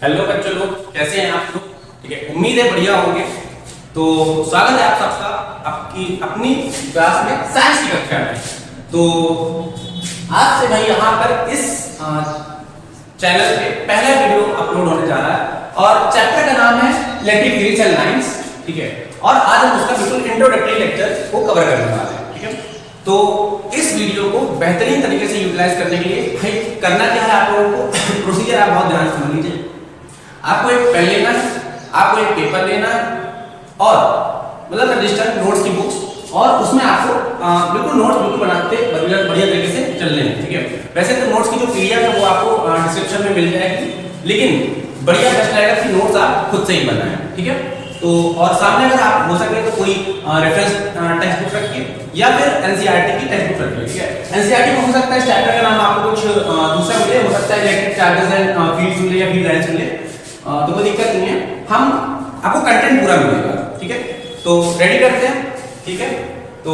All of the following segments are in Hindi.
हेलो बच्चों लोग, कैसे हैं आप लोग? ठीक है, उम्मीद है बढ़िया होंगे। तो स्वागत है आप सबका आपकी अपनी क्लास में साइंस की कक्षा में। तो आज से भाई यहाँ पर इस चैनल पे पहला वीडियो अपलोड होने जा रहा है और चैप्टर का नाम है इलेक्ट्रिक फील्ड्स एंड लाइंस। ठीक है, और आज हम उसका बिल्कुल इंट्रोडक्टरी लेक्चर को कवर करने वाले हैं। ठीक है, तो इस वीडियो को बेहतरीन तरीके से यूटिलाइज करने के लिए भाई करना क्या है आप लोगों को, प्रोसीजर आप बहुत ध्यान से समझ लीजिए। आपको एक पेन लेना है, आपको एक पेपर लेना है और मतलब रजिस्टर नोट्स की बुक्स, और उसमें आपको बिल्कुल नोट्स बिल्कुल बनाते बढ़िया तरीके से चलने हैं। ठीक है, वैसे तो नोट्स की जो पीडीएफ है वो आपको डिस्क्रिप्शन में मिल जाएगी, लेकिन बढ़िया बेस्ट रहेगा कि नोट्स आप खुद से ही बनाएं। ठीक है, तो और सामने अगर आप हो सके तो कोई रेफरेंस टेक्स्ट बुक रखिए या फिर एनसीईआरटी की टेक्स्ट बुक रखिए। ठीक है, एनसीईआरटी में हो सकता है चैप्टर का नाम आपको कुछ दूसरा मिले, हो सकता है इलेक्ट्रिक चार्जेस एंड फील्ड्स मिले या फील्ड लाइंस मिले, तो कोई दिक्कत नहीं है, हम आपको कंटेंट पूरा मिलेगा। ठीक है, तो रेडी करते हैं। ठीक है, तो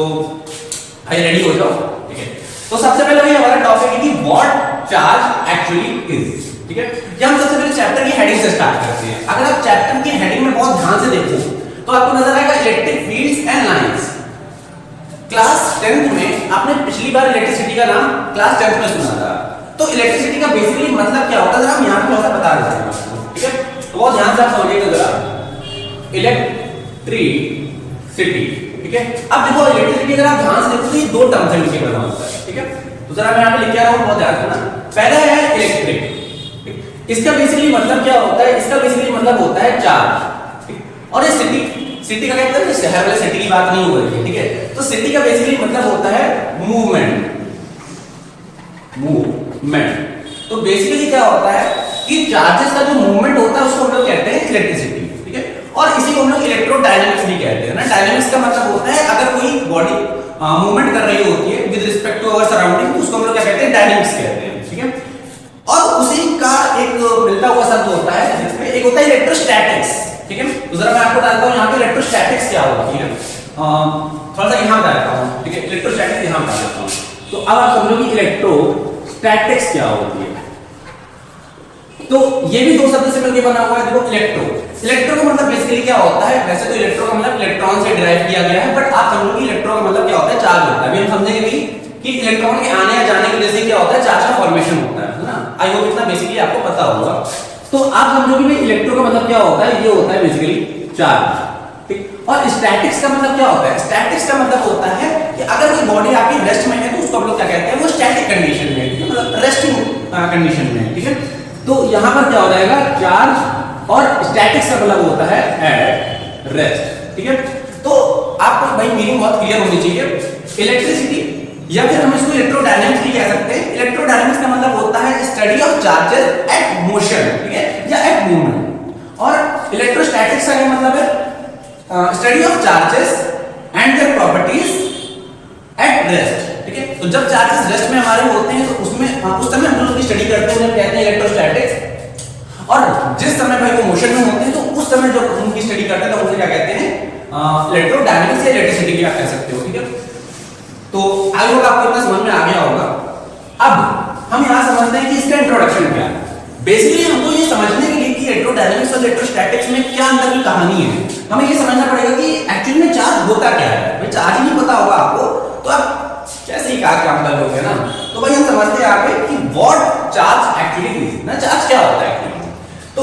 भाई रेडी हो जाओ। ठीक है, तो सबसे पहले भाई हमारा टॉपिक है कि व्हाट चार्ज एक्चुअली इज। ठीक है, ये हम सबसे पहले चैप्टर की हेडिंग से स्टार्ट करते हैं। अगर आप चैप्टर की हेडिंग में बहुत ध्यान से देखो तो आपको नजर आएगा electric fields and lines. Class 10th में आपने पिछली बार इलेक्ट्रिसिटी का नाम क्लास 10th में सुना था। तो इलेक्ट्रिसिटी का बेसिकली मतलब क्या होता है जरा हम यहां पे थोड़ा सा बता देते हैं आपको। ठीक है, तो बहुत ध्यान से आप समझिएगा जरा, इलेक्ट्रिसिटी। ठीक है, अब देखो इलेक्ट्रिसिटी अगर आप ध्यान से देखो तो ये दो टर्म से मिलकर बना होता है। ठीक है, तो जरा मैं यहां पे लिख के आ रहा हूं, बहुत ध्यान से ना। पहला है इलेक्ट्रिक, इसका बेसिकली मतलब क्या होता है, इसका बेसिकली मतलब होता है चार्ज। और ये सिटी, सिटी का क्या मतलब है, शहर वाले सिटी की बात नहीं हो रही है। ठीक है, तो सिटी का बेसिकली मतलब होता है मूवमेंट, मूवमेंट। तो बेसिकली क्या होता है कि चार्जेस का जो मूवमेंट होता है उसको हम लोग कहते हैं इलेक्ट्रिसिटी। ठीक है, और इसी को हम लोग इलेक्ट्रोडायनामिक्स भी कहते हैं ना। डायनामिक्स का मतलब होता है अगर कोई बॉडी मूवमेंट कर रही होती है with respect to our surrounding, तो उसको हम लोग क्या कहते हैं, डायनामिक्स कहते हैं। ठीक है, और उसी का एक मिलता हुआ शब्द होता है जिसमें एक होता है इलेक्ट्रोस्टैटिक्स। ठीक है, तो जरा मैं आपको बताता हूं यहां पे इलेक्ट्रोस्टैटिक्स क्या होती है। थोड़ा सा यहां बताता हूं। ठीक है, इलेक्ट्रोस्टैटिक्स यहां बता देता हूं, तो अब आप समझो कि इलेक्ट्रोस्टैटिक्स क्या होती है। तो ये भी दो शब्द से मिलकर बना हुआ है। देखो इलेक्ट्रो, इलेक्ट्रो का मतलब बेसिकली क्या होता है, वैसे तो इलेक्ट्रो का मतलब इलेक्ट्रॉन से डिराइव किया गया है, बट आप समझो कि इलेक्ट्रो का मतलब क्या होता है, चार्ज होता है। अभी हम समझेंगे भी कि इलेक्ट्रॉन के आने या जाने की वजह से क्या होता है, चार्ज का फॉर्मेशन होता है ना। आई होप इतना बेसिकली आपको पता होगा। तो आप समझो कि भाई इलेक्ट्रो का मतलब क्या होता है, ये होता है बेसिकली चार्ज। ठीक, और स्टैटिक्स का मतलब क्या होता है, स्टैटिक्स का मतलब होता है कि अगर कोई बॉडी आपकी रेस्ट में है तो उसको हम लोग क्या कहते हैं, वो स्टैटिक कंडीशन में है, मतलब रेस्टिंग कंडीशन में है। ठीक है, तो यहां पर क्या हो जाएगा, चार्ज, और स्टैटिक्स का मतलब होता है एट रेस्ट। ठीक है, तो आपको भाई मीनिंग बहुत क्लियर होनी चाहिए। इलेक्ट्रिसिटी या फिर हम इसको इलेक्ट्रोडायनामिक्स भी कह सकते हैं। इलेक्ट्रोडायनामिक्स का मतलब होता है study of charges at motion, ठीक है, या एट मूवमेंट। और इलेक्ट्रोस्टैटिक्स का मतलब है study of charges and their properties at rest. ठीक है, तो जब चार्जेस रेस्ट में हमारे होते हैं तो उसमें उस समय हम लोग स्टडी करते हैं, उन्हें कहते हैं इलेक्ट्रोस्टैटिक्स। और जिस समय भाई वो मोशन में होते हैं तो उस समय जब उनकी स्टडी करते हैं तो उन्हें क्या कहते हैं, इलेक्ट्रोडायनामिक्स या इलेक्ट्रिसिटी भी आप कह सकते हो। ठीक है, तो आई होप आपको इतना समझ में आ गया होगा। अब हम यहां समझते हैं कि इसका इंट्रोडक्शन क्या है। बेसिकली हमको ये समझने के लिए कि इलेक्ट्रोडायनामिक्स और इलेक्ट्रोस्टैटिक्स में क्या अंदर की कहानी है, हमें ये समझना पड़ेगा कि एक्चुअली में चार्ज होता क्या है। भाई चार्ज ही नहीं पता होगा आपको तो आप कैसे ही काम कर लोगे ना। तो भाई हम समझते हैं आगे कि व्हाट चार्ज एक्चुअली इज ना, चार्ज क्या होता है एक्चुअली। तो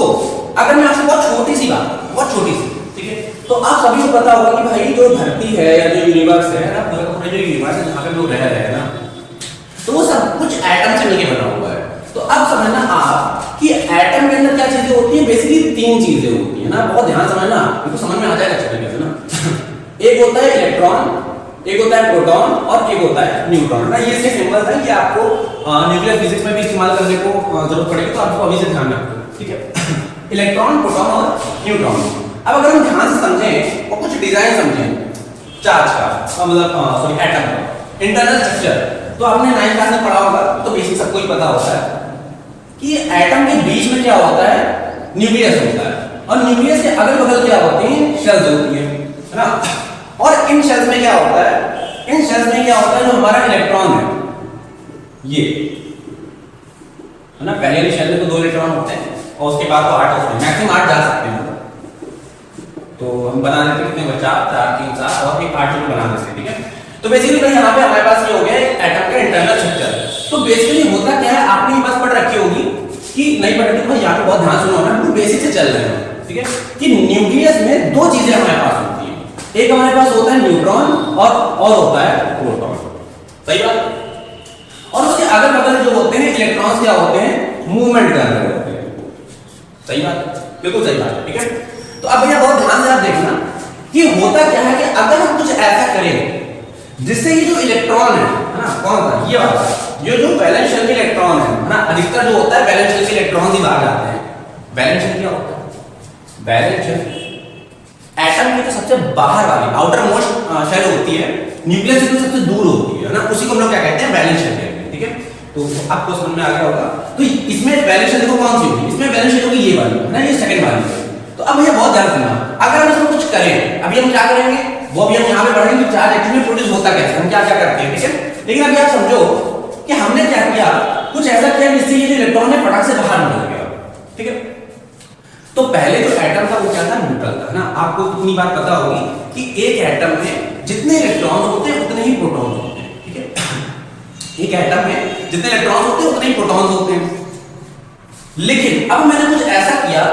अगर मैं आपसे बहुत छोटी सी बात, बहुत छोटी सी, ठीक है, तो आप सभी को पता होगा कि भाई जो धरती है या जो यूनिवर्स है ना, पूरा जो यूनिवर्स है जहां पे लोग रह रहे हैं ना, तो वो सब कुछ एटम से मिलकर बना हुआ है। तो अब समझना आप कि एटम के अंदर क्या चीजें होती हैं, बेसिकली तीन चीजें होती हैं ना, बहुत ध्यान समझना, इनको समझ में आ जाएगा अच्छे तरीके से ना। एक होता है इलेक्ट्रॉन, एक होता है प्रोटॉन और एक होता है न्यूट्रॉन ना। ये इसके सिंबल्स हैं, ये आपको न्यूक्लियर फिजिक्स में भी इस्तेमाल करने को जरूरत पड़ेगी, तो आपको अभी से ध्यान रखो। ठीक है, इलेक्ट्रॉन, प्रोटॉन और न्यूट्रॉन। अब अगर हम ध्यान से समझें और कुछ डिजाइन समझें चार्ज का, मतलब सॉरी एटम का इंटरनल स्ट्रक्चर, तो आपने 9th क्लास में पढ़ा होगा, तो बेसिक सबको ही पता होता है कि एटम के बीच में क्या होता है, न्यूक्लियस होता है, और न्यूक्लियस के अगल बगल क्या होती हैं, शेल्स होती है ना। और इन शेल्स में क्या होता है, इन शेल्स में क्या होता है, जो हमारा इलेक्ट्रॉन है ये है ना, पहले वाली शेल में तो 2 इलेक्ट्रॉन होते हैं, और उसके बाद तो 8 होते हैं, मैक्सिमम 8 जा सकते हैं। तो हम बना देते हैं कितने बचा 4 3 7 और एक 8 बना देते हैं, ठीक है। तो बेसिकली भाई यहाँ पे हमारे पास ये हो गया एटम का इंटरनल स्ट्रक्चर। तो बेसिकली होता क्या है, आपने ये बात पढ़ रखी होगी कि नहीं पढ़ी तो भाई यहाँ पे बहुत ध्यान सुनो ना, हम बेसिक से चल रहे हैं, ठीक है। कि न्यूक्लियस में दो चीजें हमारे पास होती हैं, एक हमारे पास होता है न्यूट्रॉन और होता है प्रोटॉन, सही बात। और उसके अगल बगल जो होते हैं इलेक्ट्रॉन्स क्या होते हैं, मूवमेंट कर रहे होते हैं, सही बात, बिल्कुल सही बात है, ठीक है। तो अब भैया बहुत ध्यान से आप देखना कि होता क्या है कि अगर हम कुछ ऐसा करें जिससे ये जो इलेक्ट्रॉन है ना, कौन सा ये वाला, ये जो वैलेंस शेल के इलेक्ट्रॉन है ना, अधिकतर जो होता है वैलेंस शेल के इलेक्ट्रॉन ही बाहर जाते हैं। वैलेंस शेल क्या होता है, वैलेंस शेल एटम की जो सबसे बाहर वाली आउटर मोस्ट शेल होती है, न्यूक्लियस से सबसे दूर होती है ना, उसी को हम लोग क्या कहते हैं, वैलेंस शेल कहते हैं, ठीक है। तो आपको समझ में आ गया होगा। तो इसमें वैलेंस शेल देखो कौन सी होगी, इसमें वैलेंस शेल होगी ये वाली ना, ये सेकंड वाली। तो अब ये बहुत ध्यान रखना, अगर हम इसमें कुछ करें, अभी हम क्या करेंगे वो अभी हम यहाँ पे पढ़ेंगे कि चार्ज एक्चुअली प्रोड्यूस होता कैसे, हम क्या क्या करते हैं, ठीक है। लेकिन अभी आप समझो कि हमने क्या किया, कुछ ऐसा किया जिससे ये जो इलेक्ट्रॉन है फटाक से बाहर निकल गया, ठीक है। तो पहले जो एटम था वो क्या था, न्यूट्रल था ना। आपको इतनी बात पता होगी कि एक एटम में जितने इलेक्ट्रॉन होते हैं उतने ही प्रोटॉन होते हैं, ठीक है। एक एटम में जितने इलेक्ट्रॉन होते हैं उतने ही प्रोटॉन होते हैं। लेकिन अब मैंने कुछ ऐसा किया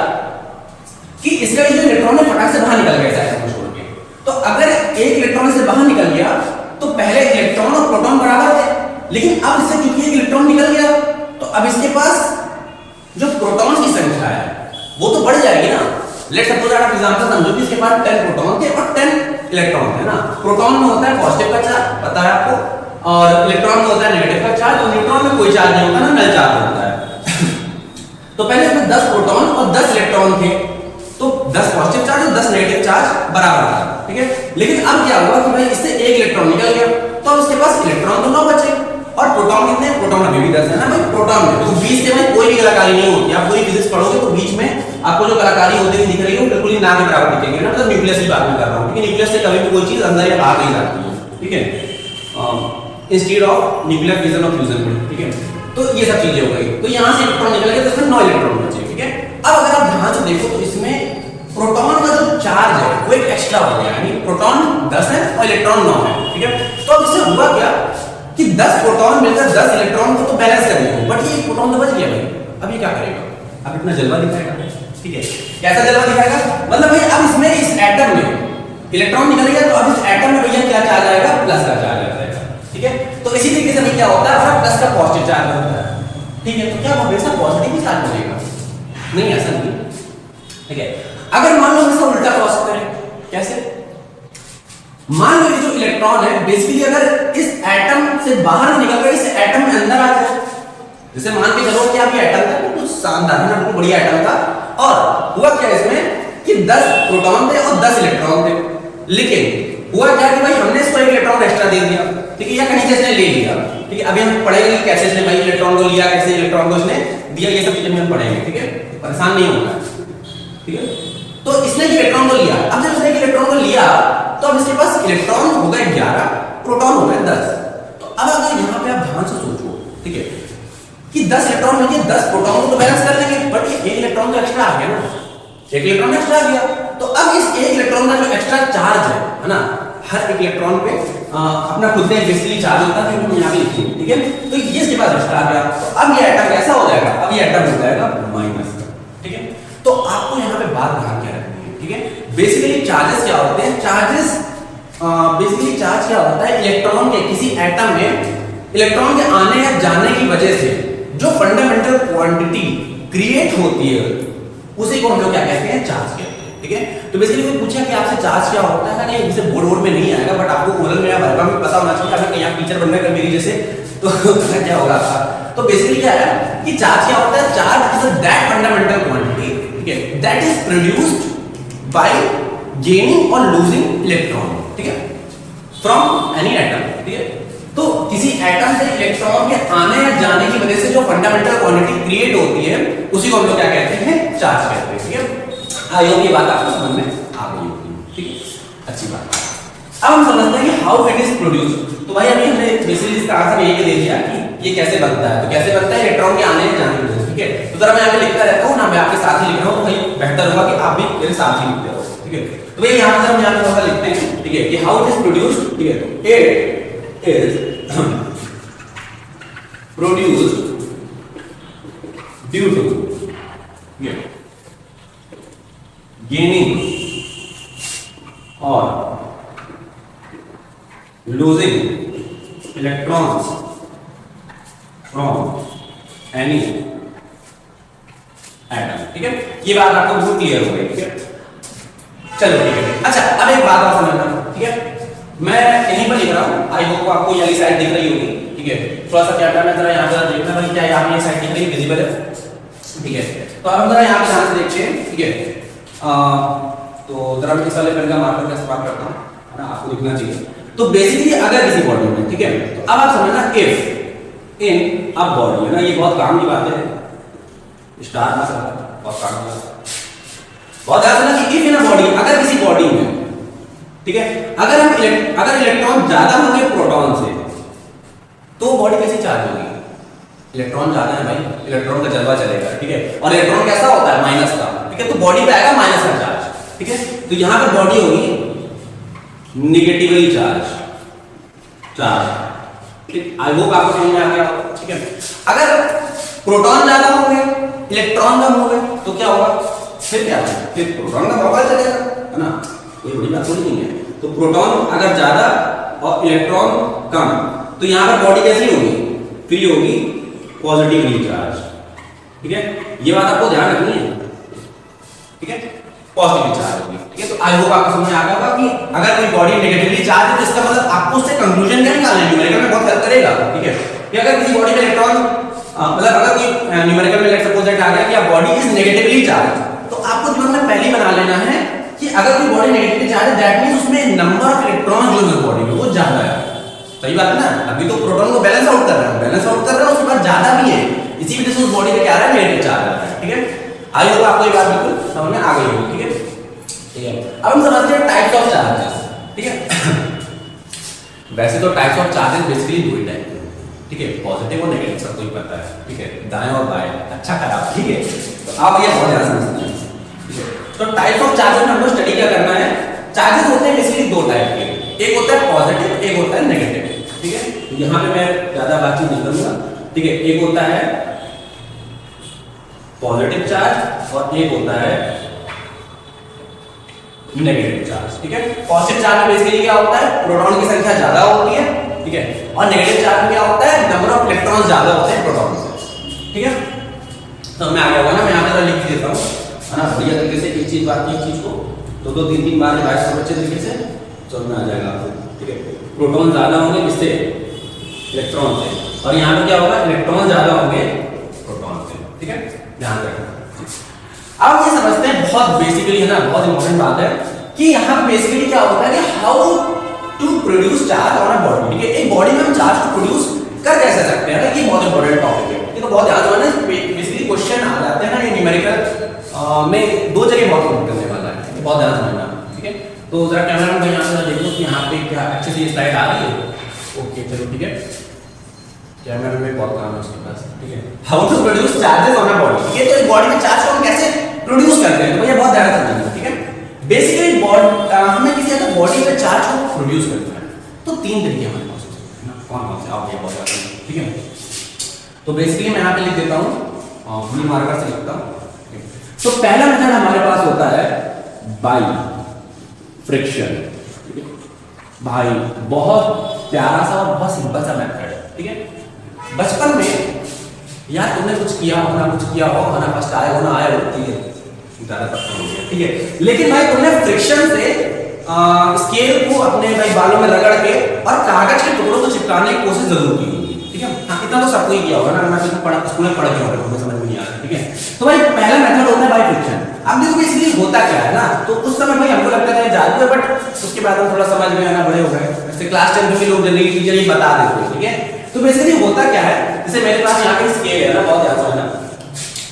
कि इसका जो इलेक्ट्रॉन है फटाक से बाहर निकल गया एटम को छोड़ के। तो अगर एक इलेक्ट्रॉन से बाहर निकल गया तो पहले इलेक्ट्रॉन और प्रोटॉन बराबर थे, लेकिन अब इससे क्योंकि एक इलेक्ट्रॉन निकल गया तो अब इसके पास जो प्रोटॉन की संख्या है वो तो बढ़ जाएगी ना। लेट्स सपोज आप एग्जांपल समझो कि इसके पास 10 प्रोटॉन थे और 10 इलेक्ट्रॉन थे ना। प्रोटॉन में होता है पॉजिटिव का चार्ज, पता है आपको, और इलेक्ट्रॉन में होता है नेगेटिव का चार्ज, और न्यूट्रॉन में कोई चार्ज नहीं होता ना, नल चार्ज होता है। तो पहले इसमें 10 प्रोटॉन और 10 इलेक्ट्रॉन थे, तो 10 पॉजिटिव चार्ज और 10 नेगेटिव चार्ज बराबर था, ठीक है। लेकिन अब क्या हुआ कि भाई इससे एक इलेक्ट्रॉन निकल गया तो अब इसके पास इलेक्ट्रॉन तो 9 बचे, और प्रोटॉन कितने हैं, प्रोटॉन अभी भी 10 है ना भाई। प्रोटॉन में तो बीच से भाई कोई भी कलाकारी नहीं होती, आप पूरी फिजिक्स पढ़ोगे तो बीच में आपको जो कलाकारी होती हुई दिख रही है बिल्कुल ही ना के बराबर दिखेंगे ना। मतलब न्यूक्लियस की बात मैं कर रहा हूं, क्योंकि न्यूक्लियस से कभी भी कोई चीज अंदर या बाहर नहीं जाती है, ठीक है, इंस्टेड ऑफ न्यूक्लियर फिजन और फ्यूजन में, ठीक है। तो ये सब चीजें हो गई, तो यहां से इलेक्ट्रॉन निकल गया तो इसमें 9 इलेक्ट्रॉन बचे, ठीक है। अब अगर आप ध्यान से देखो तो इसमें प्रोटॉन का जो चार्ज है वो एक एक्स्ट्रा हो गया, यानी प्रोटॉन 10 है और इलेक्ट्रॉन 9 है, ठीक है। तो अब इससे हुआ क्या कि 10 प्रोटॉन मिलकर 10 इलेक्ट्रॉन को तो बैलेंस कर दिया, बट ये प्रोटॉन तो बच गया भाई। अब ये क्या करेगा, अब इतना जलवा दिखाएगा, ठीक है। कैसा जलवा दिखाएगा, मतलब भाई अब इसमें इस एटम में इलेक्ट्रॉन निकल गया तो अब इस एटम में भैया क्या चार्ज आएगा, प्लस का चार्ज आ जाएगा, ठीक है। तो इसी तरीके से भाई क्या होता है, हमारा प्लस का पॉजिटिव चार्ज होता है, ठीक है। तो क्या हमेशा पॉजिटिव ही चार्ज बनेगा, नहीं ऐसा नहीं, ठीक है। अगर मान लो हम इसका उल्टा प्रोसेस करें, कैसे, मान लो ये जो इलेक्ट्रॉन है बेसिकली अगर इस एटम से बाहर निकलकर इस एटम में अंदर आ जाए, जैसे मान के चलो कि आप ये एटम था कुछ शानदार है ना, बहुत बढ़िया एटम था, और हुआ क्या इसमें कि 10 प्रोटॉन थे और 10 इलेक्ट्रॉन थे, लेकिन हुआ क्या कि भाई हमने इसको एक इलेक्ट्रॉन एक्स्ट्रा दे दिया, ठीक है, या कहीं से इसने ले लिया, ठीक है। अभी हम पढ़ेंगे कैसे इसने भाई इलेक्ट्रॉन को लिया, कैसे इलेक्ट्रॉन को इसने दिया, ये सब चीजें हम पढ़ेंगे, ठीक है, परेशान नहीं होना, ठीक है। तो इसने इलेक्ट्रॉन को लिया, अब जब इसने इलेक्ट्रॉन को लिया तो अब इसके पास इलेक्ट्रॉन हो गए 11, प्रोटॉन हो गए 10। तो अब अगर यहाँ पे आप ध्यान से सोचो, ठीक है, कि 10 इलेक्ट्रॉन में 10 प्रोटॉन को तो बैलेंस कर देंगे, बट ये एक इलेक्ट्रॉन तो एक्स्ट्रा आ गया ना, एक इलेक्ट्रॉन एक्स्ट्रा आ गया। तो अब इस एक इलेक्ट्रॉन का जो एक्स्ट्रा चार्ज है ना, हर एक इलेक्ट्रॉन पे अपना खुद से बेसिकली चार्ज होता है, जो यहाँ पे लिखी है, ठीक है। तो ये इसके पास एक्स्ट्रा आ गया, तो अब ये एटम कैसा हो जाएगा, अब ये एटम हो जाएगा माइनस, ठीक है। तो आपको यहाँ पे बात ध्यान क्या रखनी है, ठीक है। बेसिकली चार्जेस क्या होते हैं, चार्जेस बेसिकली चार्ज क्या होता है, इलेक्ट्रॉन के किसी एटम में इलेक्ट्रॉन के आने या जाने की वजह से जो फंडामेंटल क्वांटिटी क्रिएट होती है उसी को हम लोग क्या कहते हैं, चार्ज कहते हैं, ठीक है। तो बेसिकली कोई पूछा कि आपसे चार्ज क्या होता है, नहीं जैसे बोर्ड में नहीं आएगा, बट आपको ओरल में या वर्बा में पता होना चाहिए, अगर कहीं आप टीचर बनने का मेरी जैसे तो क्या होगा आपका। तो बेसिकली क्या है कि चार्ज क्या होता है, charge is that fundamental quantity, ठीक है, that is produced by gaining और लूजिंग इलेक्ट्रॉन, ठीक है, फ्रॉम एनी एटम, ठीक है। तो किसी एटम से इलेक्ट्रॉन के आने या जाने की वजह से जो फंडामेंटल क्वांटिटी क्रिएट होती है उसी को हम लोग क्या कहते हैं, चार्ज कहते हैं, ठीक है। आई होप ये बात आपको समझ में आ गई होगी, ठीक है, अच्छी बात। अब हम समझते हैं कि हाउ इट इज प्रोड्यूस्ड। तो भाई अभी हमने बेसिकली इसका आंसर यही दे दिया कि ये कैसे बनता है। तो कैसे बनता है, इलेक्ट्रॉन के आने या जाने की वजह से। ठीक है। तो जरा मैं यहाँ पे लिखता रहता हूँ ना, मैं आपके साथ ही लिख रहा हूँ, भाई बेहतर होगा कि आप भी मेरे साथ ही लिखते रहो, ठीक है। तो भाई यहाँ पर हम यहाँ पे थोड़ा लिखते हैं, ठीक है, कि हाउ इट इज प्रोड्यूस्ड, ठीक है, तो it is produced due to gaining or losing electrons from any atom, ठीक है। ये बात आपको बहुत क्लियर हो गई, ठीक है। चलो ठीक है। अच्छा अब एक बात और समझना, ठीक है, मैं यहीं पर लिख रहा हूँ, आई होप आपको ये वाली साइड दिख रही होगी, ठीक है। थोड़ा सा कैमरा में जरा यहाँ पर देखना भाई, क्या यहाँ ये साइड दिख रही है, विजिबल है, ठीक है। तो अब हम जरा यहाँ पे ध्यान से देखते हैं, ठीक है। तो जरा मैं इस वाले पेन का मार्कर का इस्तेमाल करता हूँ, है ना, आपको दिखना चाहिए। तो बेसिकली अगर किसी बॉडी में, ठीक है, तो अब आप समझना इफ इन अ बॉडी, है ना, ये बहुत काम की बात है, स्टार ना सर, बहुत काम की बात है, बहुत याद रखना कि इफ इन अ बॉडी, अगर किसी बॉडी में, ठीक है, अगर इलेक्ट्रॉन ज्यादा होंगे प्रोटॉन से, तो बॉडी कैसे चार्ज होगी? इलेक्ट्रॉन ज्यादा है भाई, इलेक्ट्रॉन का जलवा चलेगा, ठीक है, और इलेक्ट्रॉन कैसा होता है? माइनस का, ठीक है, तो बॉडी पे आएगा माइनस का चार्ज, ठीक है। तो यहां पर बॉडी होगी नेगेटिवली चार्ज, ठीक, आई होप आपको समझ में आ गया, ठीक है। अगर प्रोटॉन ज्यादा होंगे, इलेक्ट्रॉन कम होंगे, तो क्या होगा? फिर क्या होगा? फिर प्रोटॉन का बराबर चलेगा, है ना, कोई बड़ी बात थोड़ी नहीं है। तो प्रोटॉन अगर ज्यादा और इलेक्ट्रॉन कम, तो यहां पर बॉडी कैसी होगी? फ्री होगी, पॉजिटिवली चार्ज, ठीक है, ये बात आपको ध्यान रखनी है, ठीक है, पॉजिटिव चार्ज होगी, ठीक है। तो आई होप आपको समझ आ गया होगा कि अगर कोई बॉडी नेगेटिवली चार्ज है तो इसका मतलब आपको उससे कंक्लूजन क्या निकालना है, न्यूमेरिकल में बहुत हेल्प करेगा, ठीक है, कि अगर किसी बॉडी में इलेक्ट्रॉन मतलब अगर कोई न्यूमेरिकल में लेट्स सपोज दैट आ गया कि बॉडी इज नेगेटिवली चार्ज, तो आपको दिमाग में पहले ही बना लेना है कि अगर कोई बॉडी नेगेटिवली चार्ज है दैट मींस उसमें नंबर ऑफ इलेक्ट्रॉन जो है बॉडी में वो ज्यादा है, सही बात है ना। अभी तो प्रोटॉन को बैलेंस आउट कर रहा है, उसके बाद ज्यादा भी है, इसी वजह से उस बॉडी में क्या आ रहा है? नेगेटिव चार्ज आ रहा है, ठीक है। आई होप आपको ये बात बिल्कुल समझ में आ गई होगी, ठीक है, ठीक है। अब हम समझते हैं टाइप्स ऑफ चार्जेस, ठीक है। वैसे तो टाइप्स ऑफ चार्जेस बेसिकली दो ही टाइप के, ठीक है, पॉजिटिव और नेगेटिव, सबको ही पता है, ठीक है, दाएं और बाएं, अच्छा खराब, ठीक है। तो आप ये बहुत ध्यान से समझना है, ठीक है। तो टाइप्स ऑफ चार्जेस में हमको स्टडी क्या करना है? चार्जेस होते हैं बेसिकली दो टाइप के, एक होता है पॉजिटिव, एक होता है नेगेटिव, ठीक है। तो यहाँ पे मैं ज्यादा बातचीत नहीं करूंगा, ठीक है। एक होता है पॉजिटिव चार्ज और एक होता है नेगेटिव चार्ज, ठीक है। पॉजिटिव चार्ज में बेसिकली क्या होता है? प्रोटॉन की संख्या ज्यादा होती है, ठीक है, और नेगेटिव चार्ज में क्या होता है? नंबर ऑफ इलेक्ट्रॉन ज्यादा होते हैं प्रोटॉन से, ठीक है। तो मैं आगे होगा ना, मैं यहाँ पे लिख देता हूँ, है ना, बढ़िया तरीके से एक चीज बात, एक चीज को दो तीन तीन बार रिवाइज करो अच्छे तरीके से, समझ में आ जाएगा आपको, ठीक है। प्रोटॉन ज्यादा होंगे किससे? इलेक्ट्रॉन से, और यहाँ पे क्या होगा? इलेक्ट्रॉन ज्यादा होंगे प्रोटॉन से, ठीक है, ध्यान रखना। अब ये समझते हैं बहुत बेसिकली, है ना, बहुत इंपॉर्टेंट बात है कि यहाँ पे बेसिकली क्या होता है कि how to produce charge on a body, ठीक है। एक बॉडी में हम चार्ज को प्रोड्यूस कर कैसे सकते हैं, ये बहुत इंपॉर्टेंट टॉपिक है, ये तो बहुत ध्यान रखना। बेसिकली क्वेश्चन आ जाते हैं ना ये न्यूमेरिकल में दो जगह बहुत हेल्प करने वाला है, बहुत ध्यान रखना, ठीक है। तो जरा कैमरा में यहाँ से देखो कि यहाँ पे क्या अच्छे से स्लाइड आ रही है, ओके चलो ठीक है। कैमरा में बहुत काम है उसके पास, ठीक है। How to produce charges on a body, ठीक है। तो इस बॉडी में चार्ज को हम कैसे प्रोड्यूस करते हैं, तो भैया बहुत ध्यान रखना, ठीक है। बेसिकली हमें किसी अगर बॉडी में चार्ज को प्रोड्यूस करना है तो तीन तरीके हमारे पास हो सकते हैं ना, कौन से आप ये बहुत ध्यान रखना, ठीक है। तो बेसिकली मैं यहाँ पे लिख देता हूँ, ब्लू मार्कर से लिखता हूँ। तो पहला मेथड हमारे पास होता है बाई फ्रिक्शन, भाई बहुत प्यारा सा और बहुत सिंपल सा मेथड है, ठीक है। बचपन में यार तुमने कुछ किया हो ना, कुछ किया हो ना, फर्स्ट आए हो ना आए हो, ठीक है, ज्यादा पता नहीं है, ठीक है। लेकिन भाई तुमने फ्रिक्शन से स्केल को अपने भाई बालों में रगड़ के और कागज के टुकड़ों को चिपकाने की कोशिश जरूर की होगी, ठीक है। हाँ, इतना तो सबको ही किया होगा ना, मैं स्कूल में पढ़ गया होगा, मुझे समझ में नहीं आ रहा, ठीक है। तो भाई पहला मेथड होता है बाई फ्रिक्शन। अब देखो इसलिए होता क्या है ना, तो उस समय भाई हमको लगता था जादू है, बट उसके बाद हम थोड़ा समझ में आना बड़े हो गए, जैसे क्लास 10 में लोग जनरली टीचर ये बता देते हैं, ठीक है। तो बेसिकली होता क्या है, जैसे मेरे पास यहाँ पे स्केल है ना, बहुत ध्यान से समझना,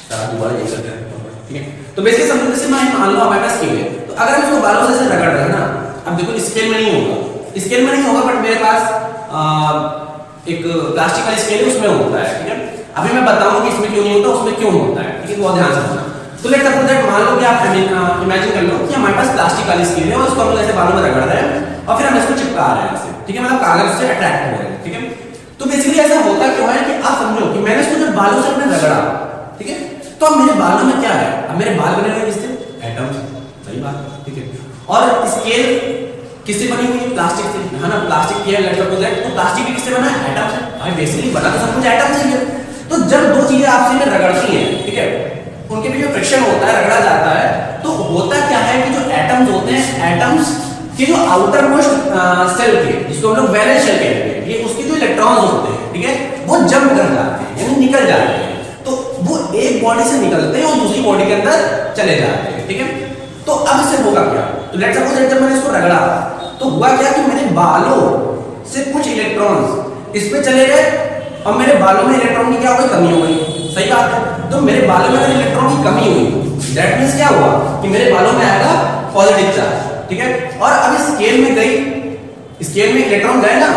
सारा दोबारा ये करते हैं, ठीक है। तो बेसिकली समझो जैसे मैं मान लो हमारे पास स्केल है, तो अगर हम इसको बालों से रगड़ रहे हैं ना, अब देखो स्केल में नहीं होगा, स्केल में नहीं होगा, बट मेरे पास एक प्लास्टिक वाली स्केल है उसमें होता है, ठीक है। अभी मैं बताऊंगा कि इसमें क्यों नहीं होता, उसमें क्यों होता है, ठीक है, बहुत ध्यान से सुनना। तो लेट्स सपोज दैट मान लो कि आप इमेजिन कर लो कि हमारे पास प्लास्टिक वाली स्केल है और उसको हम लोग ऐसे बालों में रगड़ रहे हैं और फिर हम इसको चिपका रहे हैं ऐसे, ठीक है, मतलब कागज से अट्रैक्ट हो रहे हैं, ठीक है। तो बेसिकली ऐसा होता क्यों है कि आप समझो कि मैंने इसको जब बालों से अपने रगड़ा, ठीक है, तो अब मेरे बालों में क्या है, अब मेरे बाल बने हुए किससे, एटम्स, सही बात, ठीक है। और स्केल किससे बनी हुई है, प्लास्टिक से, है ना, प्लास्टिक की है लेट्स सपोज दैट, तो प्लास्टिक भी किससे बना है, एटम से, भाई बेसिकली बना तो सब कुछ एटम से ही है। तो जब दो चीजें आपस में रगड़ती हैं, ठीक है, उनके बीच में फ्रिक्शन होता है, रगड़ा जाता है, तो होता क्या है कि जो एटम्स होते हैं, एटम्स के जो आउटर मोस्ट सेल के, जिसको हम लोग वैलेंस शेल कहते हैं, ये उसके जो इलेक्ट्रॉन्स होते हैं, ठीक है, वो जंप कर जाते हैं, यानी निकल जाते हैं। तो वो एक बॉडी से निकलते हैं और दूसरी बॉडी के अंदर चले जाते हैं, ठीक है। तो अब इससे होगा क्या, तो लेट्स सपोज दैट जब मैंने इसको रगड़ा तो हुआ क्या कि मेरे बालों से कुछ इलेक्ट्रॉन्स इस पे चले गए और मेरे बालों में इलेक्ट्रॉन की क्या हो गई, कमी हो गई, सही बात है। तो मेरे बालों में अगर इलेक्ट्रॉन की कमी हुई, दैट मींस क्या हुआ कि मेरे बालों में आएगा पॉजिटिव चार्ज, ठीक है। और अब स्केल में गई, स्केल में इलेक्ट्रॉन गए ना,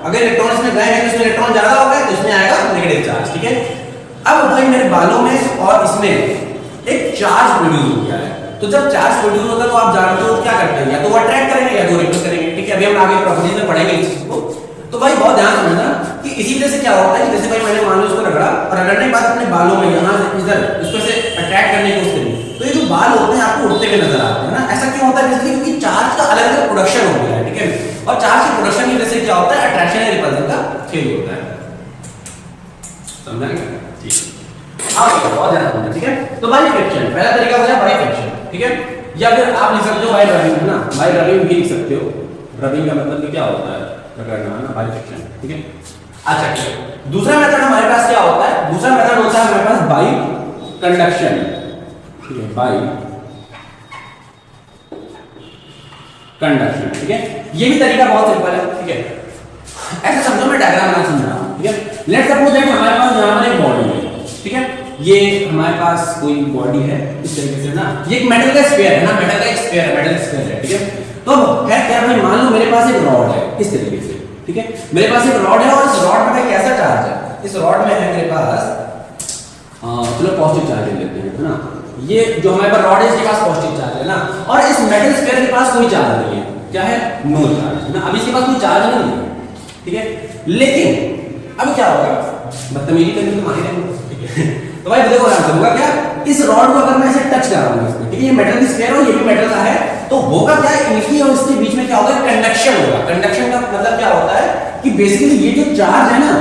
अगर इलेक्ट्रॉन इसमें गए हैं तो इसमें इलेक्ट्रॉन ज्यादा हो गए तो इसमें आएगा नेगेटिव चार्ज, ठीक है। अब भाई मेरे बालों में और इसमें एक चार्ज प्रोड्यूस हो गया है, तो जब चार्ज प्रोड्यूस होता है तो आप जानते हो क्या करते हैं, या तो वो अट्रैक्ट करेंगे या तो रिपेल करेंगे, ठीक है। अभी हम आगे प्रॉपर्टीज में पढ़ेंगे इस चीज को। तो भाई बहुत ध्यान समझना कि इसी तरह से क्या होता है कि जैसे भाई मैंने मान लो इसको रगड़ा और रगड़ने के बाद अपने बालों में यहाँ से इधर इसको से अट्रैक्ट करने की कोशिश करी, तो ये जो बाल होते हैं आपको उड़ते हुए नजर आते हैं ना। ऐसा क्यों होता है, बेसिकली क्योंकि चार्ज का अलग अलग प्रोडक्शन हो गया है, ठीक है। और चार्ज के प्रोडक्शन की वजह से क्या होता है, अट्रैक्शन या रिपल्सन का खेल होता है, समझा गया, ठीक है। बहुत ध्यान रखना, ठीक है। तो भाई फ्रिक्शन पहला तरीका हो गया, बाई फ्रिक्शन, ठीक है। या फिर आप लिख सकते हो बाई रबिंग, है ना, बाई रबिंग भी लिख सकते हो। रबिंग का मतलब कि क्या होता है, रगड़ना, है ना, बाई फ्रिक्शन, ठीक है। अच्छा ठीक है, दूसरा मेथड हमारे पास क्या होता है, दूसरा मेथड होता है हमारे पास बाई कंडक्शन, ठीक है, बाई कंडक्शन, ठीक है। ये भी तरीका बहुत सिंपल है, ठीक है। ऐसा समझो मैं डायग्राम बना समझ रहा हूं, ठीक है। लेट्स सपोज दैट हमारे पास यहां पर एक बॉडी है, ठीक है, ये हमारे पास कोई बॉडी है इस तरीके से ना, ये एक मेटल का स्फीयर है ना, मेटल का एक स्फीयर है, मेटल स्फीयर है, ठीक है। तो है क्या भाई, मान लो मेरे पास एक रॉड है इस तरीके से, ठीक है, मेरे पास एक रॉड है और इस रॉड में कैसा चार्ज है, इस रॉड में है मेरे पास चलो पॉजिटिव चार्ज ले लेते हैं, है ना। ये जो हमारे पास रॉड है इसके पास पॉजिटिव चार्ज है ना, और इस मेटल स्फीयर के पास कोई चार्ज नहीं है, क्या है, नो चार्ज ना, अभी इसके पास कोई चार्ज नहीं है, ठीक है। लेकिन अब क्या होगा, बदतमीजी करनी तो मान ही रहे, ठीक है। तो भाई देखो होगा क्या, इस रॉड को अगर मैं ऐसे टच कर रहा हूं इसमें, ठीक है, ये मेटल की स्फीयर और ये भी मेटल का है, तो होगा क्या, इनकी और इसके बीच में क्या होगा, कंडक्शन होगा। कंडक्शन का मतलब क्या होता है कि बेसिकली ये जो चार्ज है ना,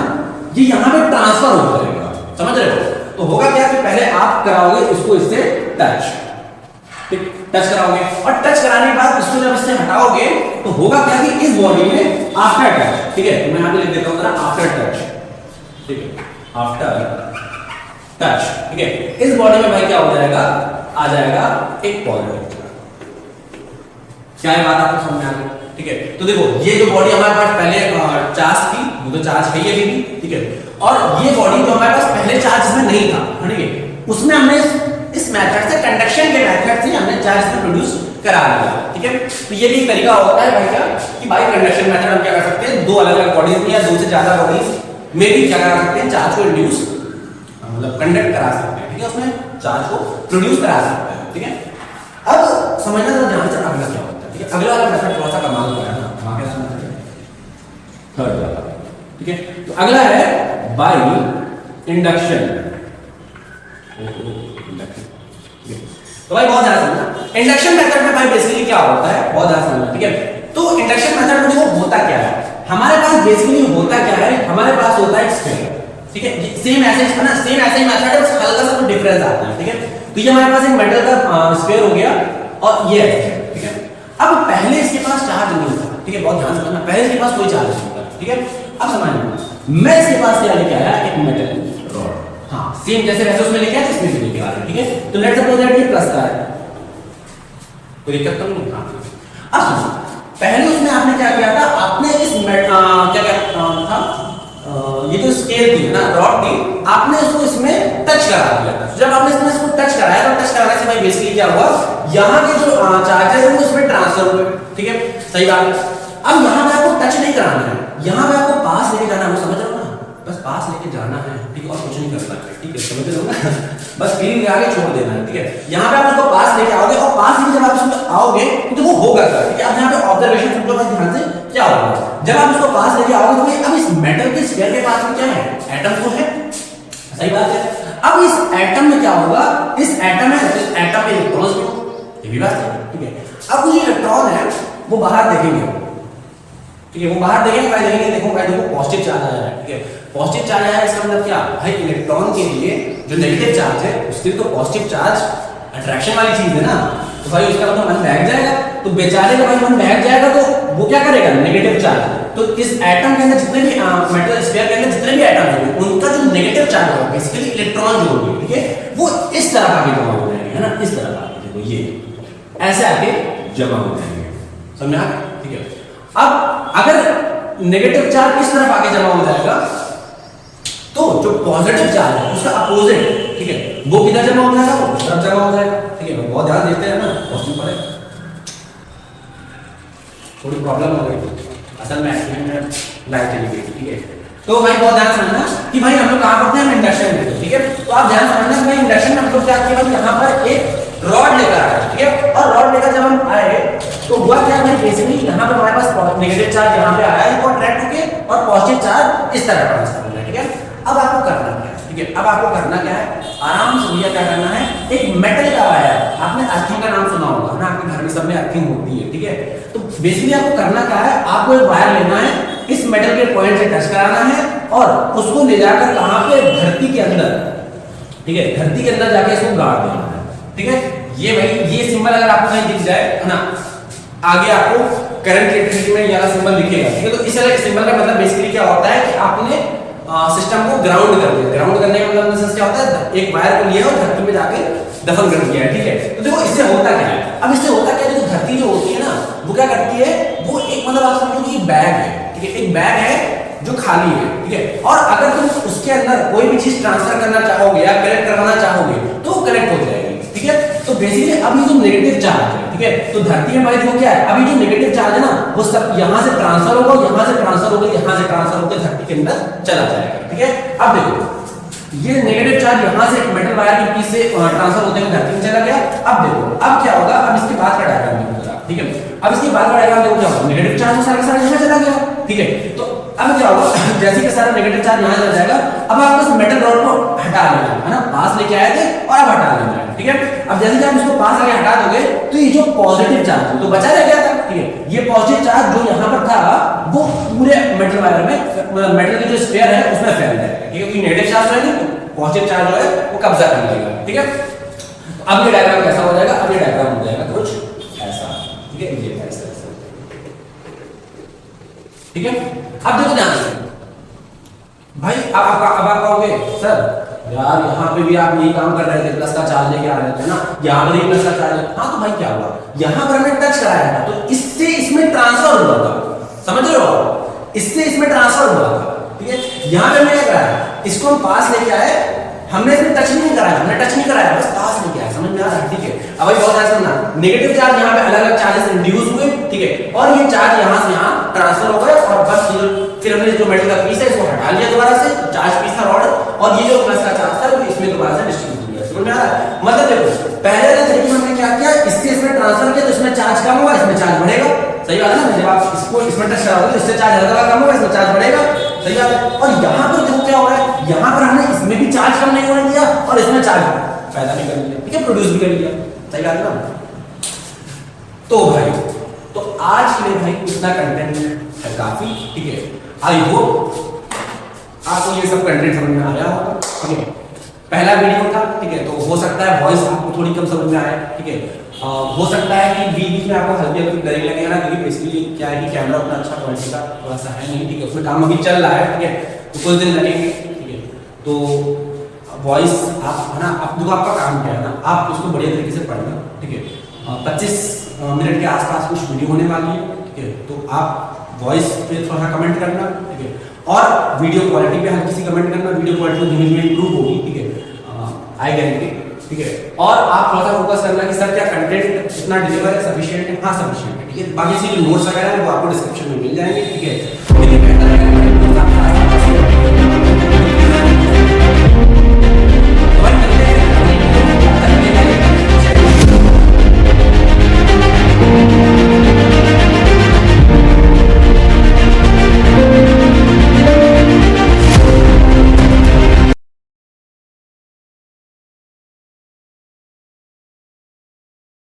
ये यहां पे ट्रांसफर होता रहेगा, समझ रहे हो। तो होगा क्या कि पहले आप कराओगे इसको इससे टच, ठीक, टच कराओगे और टच कराने के बाद इसको जब इससे हटाओगे तो होगा क्या कि इस बॉडी में आफ्टर टच, ठीक है, तो मैं यहां पे लिख देता हूं जरा आफ्टर टच, ठीक है, आफ्टर टच, ठीक है, इस बॉडी में भाई क्या हो जाएगा, आ जाएगा एक पॉजिटिव। क्या है बात आपको समझ में आ गई, ठीक है। तो देखो ये जो बॉडी हमारे पास पहले चार्ज थी, वो तो चार्ज है ये भी, ठीक है, और ये बॉडी जो हमारे पास पहले चार्ज इसमें नहीं था, ठीक है, उसमें हमने इस मेथड से, कंडक्शन के मेथड से हमने चार्ज को प्रोड्यूस करा लिया, ठीक है। तो ये भी एक तरीका होता है भाई क्या कि भाई कंडक्शन मेथड हम क्या कर सकते हैं, दो अलग अलग बॉडीज में या दो से ज्यादा बॉडीज में भी क्या करा सकते हैं, चार्ज को इंड्यूस मतलब कंडक्ट करा सकते हैं, ठीक है, उसमें चार्ज को प्रोड्यूस करा सकते हैं, ठीक है। अब समझना तो ध्यान से अगला क्या होता है, ठीक है। अगला वाला मेथड थोड़ा सा कमाल का है ना, वहां कैसा मेथड है, थर्ड वाला, ठीक है। तो अगला है बाई इंडक्शन, तो भाई बहुत ध्यान समझना, इंडक्शन मेथड में भाई बेसिकली क्या होता है, बहुत ध्यान समझना, ठीक है। तो इंडक्शन मेथड में देखो होता क्या है, हमारे पास बेसिकली होता क्या है, हमारे पास होता है स्फीयर, ठीक है, सेम ऐसे है ना, सेम ऐसे ही मेथड है, हल्का सा कुछ डिफरेंस आता है, ठीक है। तो ये हमारे पास एक मेटल का स्फीयर हो गया और ये है, ठीक है। अब पहले इसके पास चार्ज नहीं था, ठीक है, बहुत ध्यान से समझना, पहले इसके पास कोई चार्ज नहीं था, ठीक है। अब समझना, मैं इसके पास क्या लेके आया, एक मेटल रॉड, हाँ सेम जैसे वैसे उसमें लेके आया इसमें भी लेके आ रहा है, ठीक है। तो लेट्स सपोज दैट ये प्लस का है, कोई दिक्कत तो नहीं, हाँ। अब पहले उसमें आपने क्या किया था, आपने इस क्या था, ये जो स्केल थी ना, रॉड थी, आपने इसको इसमें टच करा दिया था। जब आपने इसमें इसको टच कराया तो टच कराने से भाई बेसिकली क्या हुआ, यहाँ के जो चार्जेस हैं वो इसमें ट्रांसफर हुए, ठीक है, सही बात है। अब यहाँ पे आपको टच नहीं कराना है, यहाँ पे आपको पास लेके जाना है, वो समझ रहे हो ना, बस पास लेके जाना है, ठीक है, और कुछ नहीं करना है, ठीक है, समझ रहे हो ना? बस फीलिंग आगे छोड़ देना है, ठीक है। यहाँ पे आप उसको पास लेके आओगे और पास लेके जब आप उसमें आओगे तो वो होगा क्या, ठीक है। अब यहाँ पे ऑब्जर्वेशन सुन लो ध्यान से, क्या होगा जब आप उसको पास लेके आओगे तो भाई अब इस मेटल के स्फीयर के पास में क्या है, एटम तो है, सही बात है। अब इस एटम में क्या होगा, इस एटम में एटम में इलेक्ट्रॉन्स भी, ये भी बात है, ठीक है। अब जो इलेक्ट्रॉन है वो बाहर देखेंगे, ठीक है, वो बाहर देखेंगे, क्या देखेंगे, देखो भाई देखो पॉजिटिव चार्ज आया है, ठीक है, पॉजिटिव चार्ज आया है, इसका मतलब क्या भाई, इलेक्ट्रॉन के लिए जो नेगेटिव चार्ज है उसके लिए तो पॉजिटिव चार्ज अट्रैक्शन वाली चीज है ना, तो भाई उसका मतलब मन बहक जाएगा, तो बेचारे का भाई मन बहक जाएगा तो वो क्या करेगा, नेगेटिव चार्ज, तो इस एटम के अंदर जितने भी मेटल स्फीयर के अंदर जितने भी एटम होंगे उनका जो नेगेटिव चार्ज होगा बेसिकली इलेक्ट्रॉन जो होंगे, ठीक है, वो इस तरह आगे जमा हो जाएंगे, है ना, इस तरह आगे, देखो ये ऐसे आगे जमा हो जाएंगे, समझा, ठीक है। अब अगर नेगेटिव चार्ज इस तरफ आगे जमा हो जाएगा तो जो पॉजिटिव चार्ज है उसका अपोजिट, ठीक है, वो किधर जमा हो जाएगा, वो उस तरफ जमा हो जाएगा, ठीक है। बहुत ध्यान देते हैं ना, क्वेश्चन पर थोड़ी प्रॉब्लम हो गई असल में लाइट चली गई, ठीक है। तो भाई बहुत ध्यान समझना कि भाई हम लोग कहां पढ़ते हैं, हम इंडक्शन में, ठीक है। तो आप ध्यान समझना कि भाई इंडक्शन में हम लोग क्या किया, भाई यहां पर एक रॉड लेकर आए, ठीक है, और रॉड लेकर जब हम आए तो हुआ क्या भाई, बेसिकली यहां पे हमारे पास नेगेटिव चार्ज यहां पे आया है, वो अट्रैक्ट होके और पॉजिटिव चार्ज इस तरह ट्रांसफर हो रहा है, ठीक है। अब आपको करना क्या है, ठीक है, अब आपको करना क्या है, आराम से भैया क्या करना है, एक मेटल का वायर, आपने अर्थिंग का नाम सुना होगा ना, आपके घर में सब में अर्थिंग होती है, ठीक है। तो बेसिकली आपको करना क्या है, आपको एक वायर लेना है, इस मेटल के पॉइंट से टच कराना है और उसको ले जाकर कहां पे, धरती के अंदर, ठीक है, धरती के अंदर जाके इसको गाड़ देना है, ठीक है। ये भाई ये सिंबल अगर आपको कहीं दिख जाए, है ना, आगे आपको करंट इलेक्ट्रिसिटी में ये वाला सिंबल दिखेगा, ठीक है। तो इस वाले सिंबल का मतलब बेसिकली क्या होता है कि आपने सिस्टम को ग्राउंड कर दिया, ग्राउंड करने का मतलब क्या होता है, एक वायर को लिया और धरती में जाके दफन कर दिया है, ठीक है। तो देखो इससे होता क्या है, अब इससे होता क्या है, देखो धरती जो होती है ना वो क्या करती है, वो एक मतलब आप समझो कि बैग है, ठीक है, एक बैग है जो खाली है, ठीक है, और अगर तुम उसके अंदर कोई भी चीज ट्रांसफर करना चाहोगे या कनेक्ट करवाना चाहोगे तो वो कनेक्ट हो जाएगी, ठीक है। तो बेसिकली अभी जो नेगेटिव चार्ज है, ठीक है, तो धरती में भाई देखो क्या है, अभी जो नेगेटिव चार्ज है ना वो सब यहां से ट्रांसफर होगा, यहां से ट्रांसफर होगा, यहां से ट्रांसफर होकर धरती के अंदर चला जाएगा, ठीक है। अब देखो ये नेगेटिव चार्ज यहां से मेटल वायर की पीस से ट्रांसफर होते हुए धरती में चला गया। अब देखो अब क्या होगा, अब इसके बाद का डायग्राम देखो जरा, ठीक है। अब इसके बाद का डायग्राम देखो क्या होगा, नेगेटिव चार्ज सारा का सारा यहां चला गया, ठीक है। तो अब क्या होगा, जैसे कि सारा नेगेटिव चार्ज यहां चला जाएगा, अब आप इस मेटल रॉड को हटा लेना है ना, पास लेके आए थे और अब हटा लेना है, ठीक है। अब जैसे कि आप इसको पास आगे हटा दोगे तो ये जो पॉजिटिव चार्ज तो बचा रह गया था, ठीक है, ये पॉजिटिव चार्ज जो यहाँ पर था वो पूरे मेटल वायर में, मेटल की जो स्फीयर है उसमें फैल जाएगा, ठीक है, क्योंकि नेगेटिव चार्ज है ना, पॉजिटिव चार्ज जो है वो कब्जा कर लेगा, ठीक है। अब ये डायग्राम कैसा हो जाएगा, अब ये डायग्राम हो जाएगा कुछ ऐसा, ठीक है, ये ऐसा, ठीक है। अब देखो ध्यान से भाई, अब आप कहोगे सर यार यहाँ पे भी आप यही काम कर रहे थे, प्लस का चार्ज लेके आ रहे थे ना, यहाँ पर प्लस का चार्ज, हाँ तो भाई क्या हुआ, यहाँ पर हमने टच कराया था तो इससे इसमें ट्रांसफर हुआ था, समझ रहे हो, इससे इसमें ट्रांसफर हुआ था, ठीक है। यहाँ पे हमने क्या कराया, इसको हम पास लेके आए, हमने इसमें टच नहीं कराया, हमने टच नहीं कराया, बस पास लेके आए, समझ में आ रहा है, ठीक है। अब भाई बहुत ऐसा ना, नेगेटिव चार्ज यहाँ पे अलग अलग चार्जेस इंड्यूस हुए, ठीक है, और ये चार्ज यहाँ से यहाँ ट्रांसफर हो गए और बस फिर हमने जो मेटल का पीस है इसको हटा लिया दोबारा से, चार्ज पीस था रॉड, और ये जो प्लस का चार्ज था वो इसमें दोबारा से डिस्ट्रीब्यूट हो गया, समझ में आ रहा है। मतलब देखो पहले वाले तरीके में हमने क्या किया, इससे इसमें ट्रांसफर किया तो इसमें चार्ज कम होगा, इसमें चार्ज बढ़ेगा, सही बात है ना, जब आप इसको इसमें टच कराओगे तो इससे चार्ज हल्का कम होगा, इसमें चार्ज बढ़ेगा, सही बात है। और यहाँ पर देखो क्या हो रहा है, यहाँ पर हमने इसमें भी चार्ज कम नहीं होने दिया और इसमें चार्ज पैदा नहीं कर लिया, ठीक है, प्रोड्यूस भी कर लिया, सही बात है ना। तो भाई तो आज के लिए भाई इतना कंटेंट है काफी, ठीक है। आई होप आपको ये सब कंटेंट समझ में आया होगा, ठीक है। पहला वीडियो था, ठीक है, तो हो सकता है वॉइस आपको थोड़ी कम समझ में आए, ठीक है। हो सकता है कि बीच में आपको हल्की हल्की डर लगे ना, क्योंकि बेसिकली क्या है कि कैमरा उतना अच्छा क्वालिटी का थोड़ा सा है नहीं, ठीक है, उसमें काम अभी चल रहा है, ठीक है, तो कुछ दिन लगेंगे, ठीक है। तो वॉइस आप है ना, आप जो आपका काम क्या है ना, आप उसको बढ़िया तरीके से पढ़ना, ठीक है। 25 मिनट के आसपास कुछ वीडियो होने वाली है, ठीक है, तो आप वॉइस पे थोड़ा कमेंट करना, ठीक है, और वीडियो क्वालिटी पे हल्की सी कमेंट करना, वीडियो क्वालिटी धीमे धीमे इंप्रूव होगी, ठीक है, आई गारंटी, ठीक है। और आप थोड़ा सा फोकस करना कि सर क्या कंटेंट इतना डिलीवर है, सफिशिएंट है, हाँ सफिशिएंट है, ठीक है। बाकी से जो नोट्स वगैरह है वो आपको डिस्क्रिप्शन में मिल जाएंगे, ठीक है।